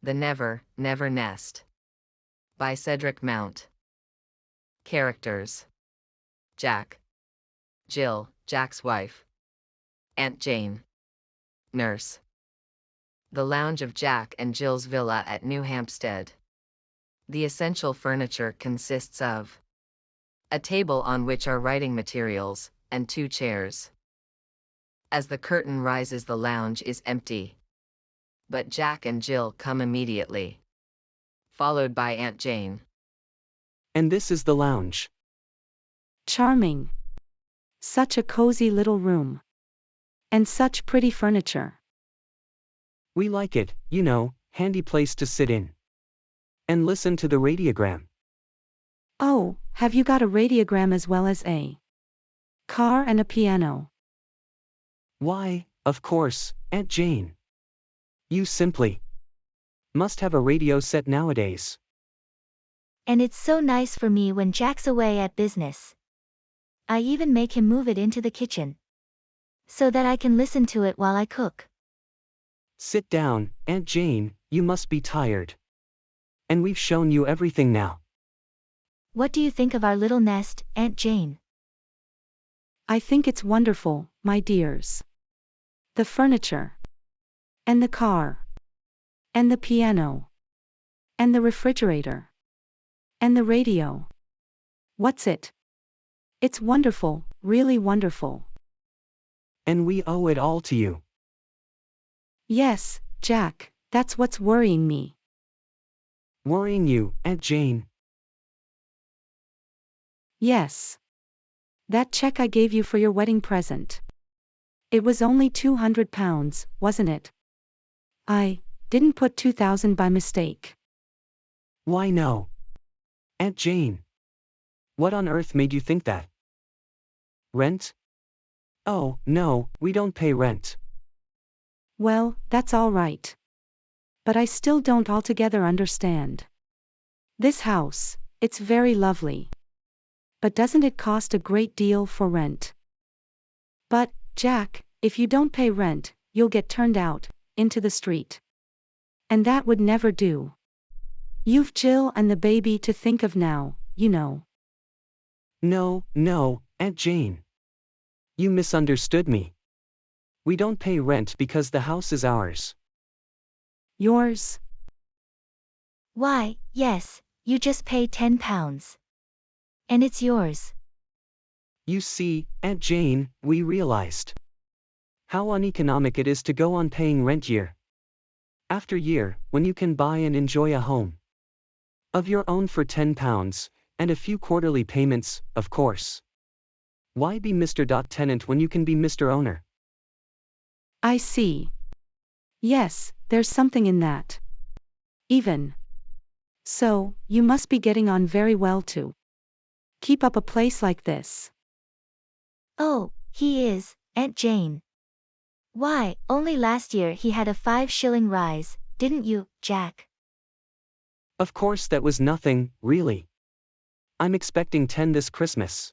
The Never, Never Nest. By Cedric Mount. Characters. Jack. Jill, Jack's wife. Aunt Jane. Nurse. The lounge of Jack and Jill's villa at New Hampstead. The essential furniture consists of a table on which are writing materials, and 2 chairs. As the curtain rises, the lounge is empty. But Jack and Jill come immediately, followed by Aunt Jane. And this is the lounge. Charming. Such a cozy little room. And such pretty furniture. We like it, handy place to sit in. And listen to the radiogram. Oh, have you got a radiogram as well as a car and a piano? Why, of course, Aunt Jane. You simply must have a radio set nowadays. And it's so nice for me when Jack's away at business. I even make him move it into the kitchen, so that I can listen to it while I cook. Sit down, Aunt Jane, you must be tired. And we've shown you everything now. What do you think of our little nest, Aunt Jane? I think it's wonderful, my dears. The furniture. And the car. And the piano. And the refrigerator. And the radio. What's it? It's wonderful, really wonderful. And we owe it all to you. Yes, Jack, that's what's worrying me. Worrying you, Aunt Jane? Yes. That check I gave you for your wedding present. It was only £200, wasn't it? I didn't put 2,000 by mistake. Why no? Aunt Jane. What on earth made you think that? Rent? Oh, no, we don't pay rent. Well, that's all right. But I still don't altogether understand. This house, it's very lovely. But doesn't it cost a great deal for rent? But, Jack, if you don't pay rent, you'll get turned out, into the street. And that would never do. You've Jill and the baby to think of now, you know. No, Aunt Jane. You misunderstood me. We don't pay rent because the house is ours. Yours? Why, yes, you just pay £10. And it's yours. You see, Aunt Jane, we realized how uneconomic it is to go on paying rent year after year, when you can buy and enjoy a home of your own for £10, and a few quarterly payments, of course. Why be Mr. Tenant when you can be Mr. Owner? I see. Yes, there's something in that. Even so, you must be getting on very well to keep up a place like this. Oh, he is, Aunt Jane. Why, only last year he had a 5-shilling rise, didn't you, Jack? Of course that was nothing, really. I'm expecting 10 this Christmas.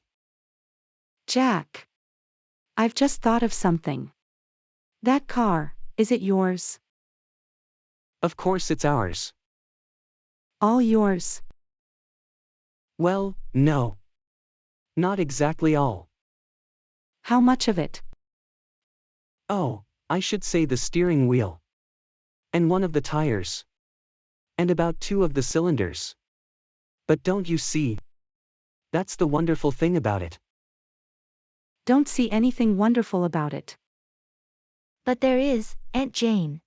Jack. I've just thought of something. That car, is it yours? Of course it's ours. All yours? Well, no. Not exactly all. How much of it? Oh, I should say the steering wheel. And one of the tires. And about 2 of the cylinders. But don't you see? That's the wonderful thing about it. Don't see anything wonderful about it. But there is, Aunt Jane.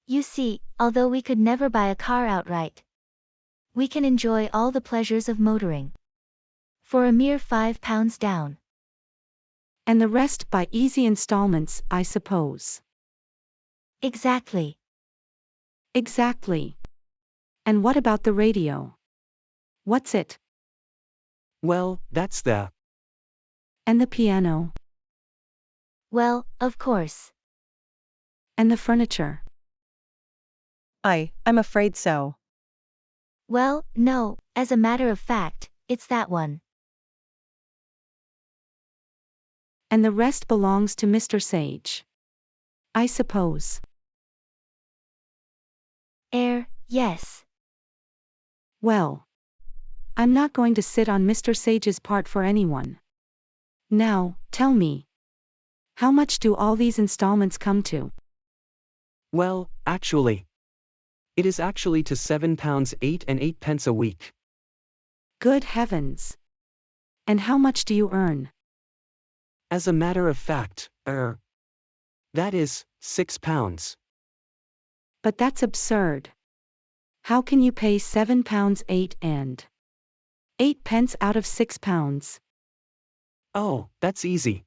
You see, although we could never buy a car outright, we can enjoy all the pleasures of motoring for a mere £5 down. And the rest by easy installments, I suppose. Exactly. Exactly. And what about the radio? What's it? Well, that's the... And the piano? Well, of course. And the furniture? I'm afraid so. Well, no, as a matter of fact, it's that one. And the rest belongs to Mr. Sage, I suppose. Yes. Well, I'm not going to sit on Mr. Sage's part for anyone. Now, tell me, how much do all these installments come to? Well, actually, it is actually to £7 8 and 8 pence a week. Good heavens. And how much do you earn? As a matter of fact, that is, £6. But that's absurd. How can you pay £7 8 and 8 pence out of £6? Oh, that's easy.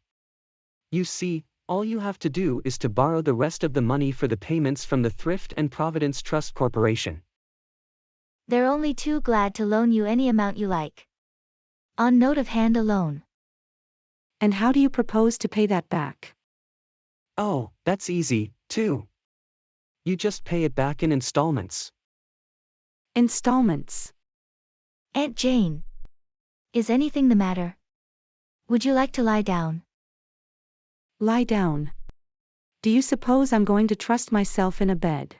You see, all you have to do is to borrow the rest of the money for the payments from the Thrift and Providence Trust Corporation. They're only too glad to loan you any amount you like. On note of hand alone. And how do you propose to pay that back? Oh, that's easy, too. You just pay it back in installments. Installments. Aunt Jane. Is anything the matter? Would you like to lie down? Lie down. Do you suppose I'm going to trust myself in a bed?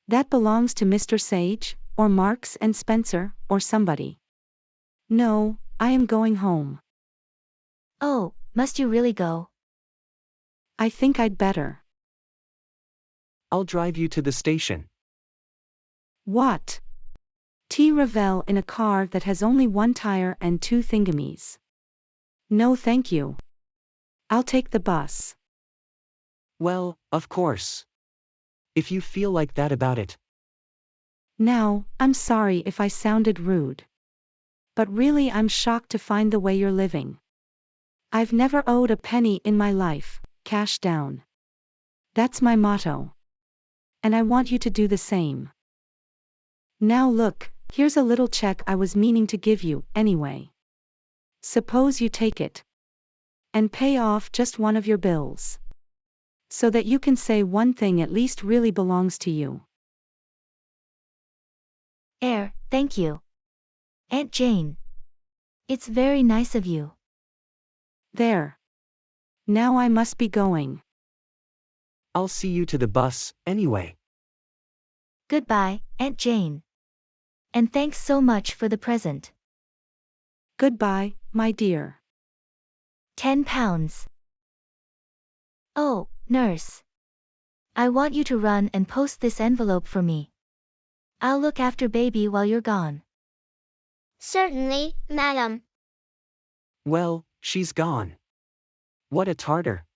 That belongs to Mr. Sage, or Marks and Spencer, or somebody. No, I am going home. Oh, must you really go? I think I'd better. I'll drive you to the station. What? T. Ravel in a car that has only one tire and two thingamies. No thank you. I'll take the bus. Well, of course. If you feel like that about it. Now, I'm sorry if I sounded rude. But really I'm shocked to find the way you're living. I've never owed a penny in my life, cash down. That's my motto. And I want you to do the same. Now look, here's a little check I was meaning to give you, anyway. Suppose you take it. And pay off just one of your bills. So that you can say one thing at least really belongs to you. Thank you. Aunt Jane. It's very nice of you. There. Now I must be going. I'll see you to the bus, anyway. Goodbye, Aunt Jane. And thanks so much for the present. Goodbye, my dear. £10. Oh, nurse. I want you to run and post this envelope for me. I'll look after baby while you're gone. Certainly, madam. Well, she's gone. What a tartar.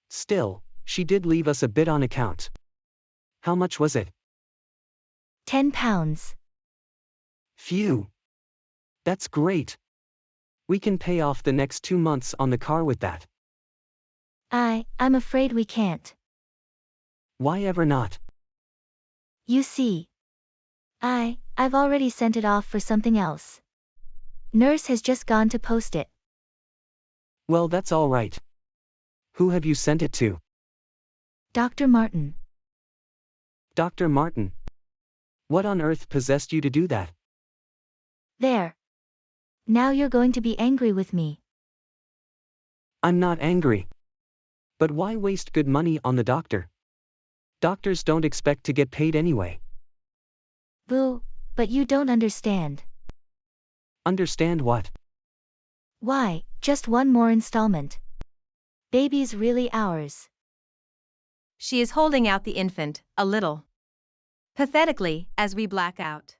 Still, she did leave us a bit on account. How much was it? £10. Phew. That's great. We can pay off the next 2 months on the car with that. I'm afraid we can't. Why ever not? You see. I've already sent it off for something else. Nurse has just gone to post it. Well, that's all right. Who have you sent it to? Dr. Martin. Dr. Martin. What on earth possessed you to do that? There. Now you're going to be angry with me. I'm not angry. But why waste good money on the doctor? Doctors don't expect to get paid anyway. Boo, but you don't understand. Understand what? Why, just one more installment. Baby's really ours. She is holding out the infant, a little pathetically, as we black out.